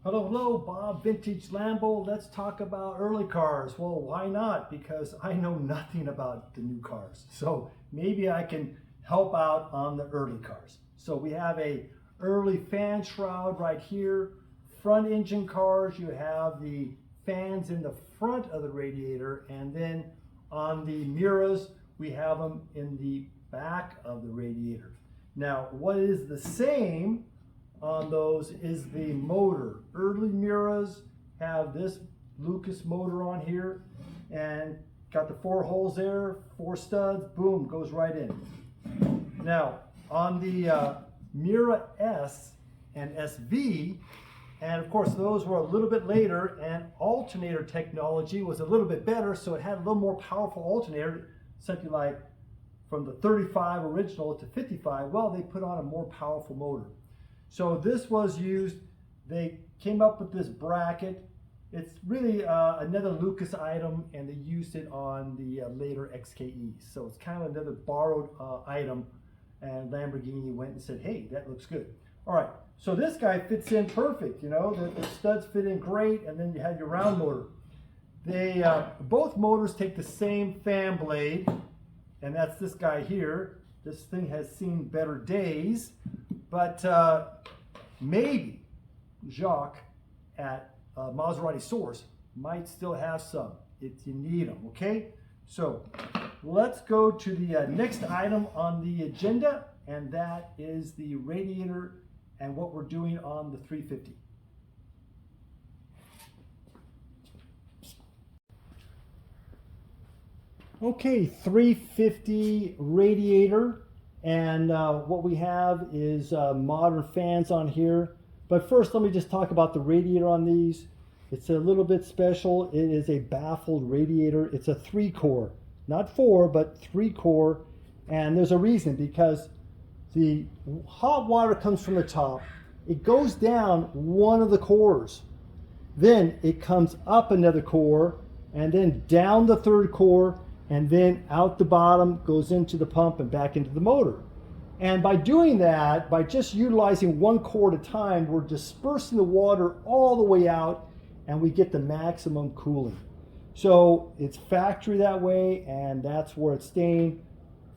Hello, hello, Bob, Vintage Lambo. Let's talk about early cars. Well, why not? Because I know nothing about the new cars. So maybe I can help out on the early cars. So we have a early fan shroud right here. Front engine cars, you have the fans in the front of the radiator, and then on the Miras, we have them in the back of the radiator. Now, what is the same on those is the motor. Early Miras have this Lucas motor on here and got the 4 holes there, 4 studs, boom, goes right in. Now on the Mira S and SV, and of course those were a little bit later, and alternator technology was a little bit better, so it had a little more powerful alternator, something like from the 35 original to 55, well, they put on a more powerful motor. So this was used, they came up with this bracket. It's really another Lucas item, and they used it on the later XKEs. So it's kind of another borrowed item, and Lamborghini went and said, hey, that looks good. All right, so this guy fits in perfect, you know, the studs fit in great, and then you have your round motor. They, both motors take the same fan blade, and that's this guy here. This thing has seen better days. But maybe Jacques at Maserati Source might still have some if you need them, okay? So let's go to the next item on the agenda, and that is the radiator and what we're doing on the 350. Okay, 350 radiator. And what we have is modern fans on here. But first, let me just talk about the radiator on these. It's a little bit special. It is a baffled radiator. It's a 3-core, not 4, but 3-core. And there's a reason, because the hot water comes from the top. It goes down one of the cores. Then it comes up another core, and then down the 3rd core, and then out the bottom, goes into the pump and back into the motor. And by doing that, by just utilizing one core at a time, we're dispersing the water all the way out, and we get the maximum cooling. So it's factory that way, and that's where it's staying.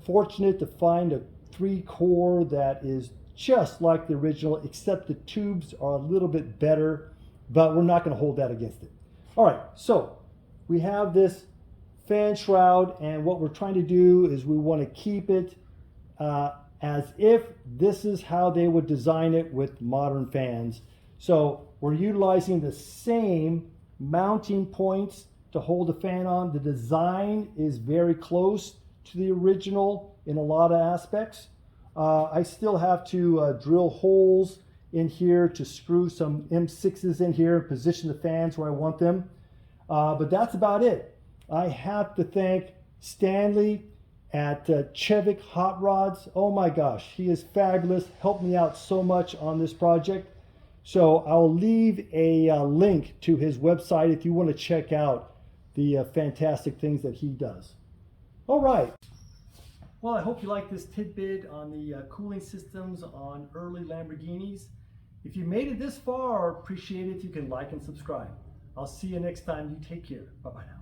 Fortunate to find a 3-core that is just like the original, except the tubes are a little bit better, but we're not going to hold that against it. All right, so we have this fan shroud, and what we're trying to do is we want to keep it as if this is how they would design it with modern fans. So we're utilizing the same mounting points to hold the fan on. The design is very close to the original in a lot of aspects. I still have to drill holes in here to screw some M6s in here and position the fans where I want them. But that's about it. I have to thank Stanley at Chevik Hot Rods. Oh my gosh, he is fabulous. Helped me out so much on this project. So I'll leave a link to his website if you want to check out the fantastic things that he does. All right. Well, I hope you like this tidbit on the cooling systems on early Lamborghinis. If you made it this far, appreciate it if you can like and subscribe. I'll see you next time. You take care. Bye-bye now.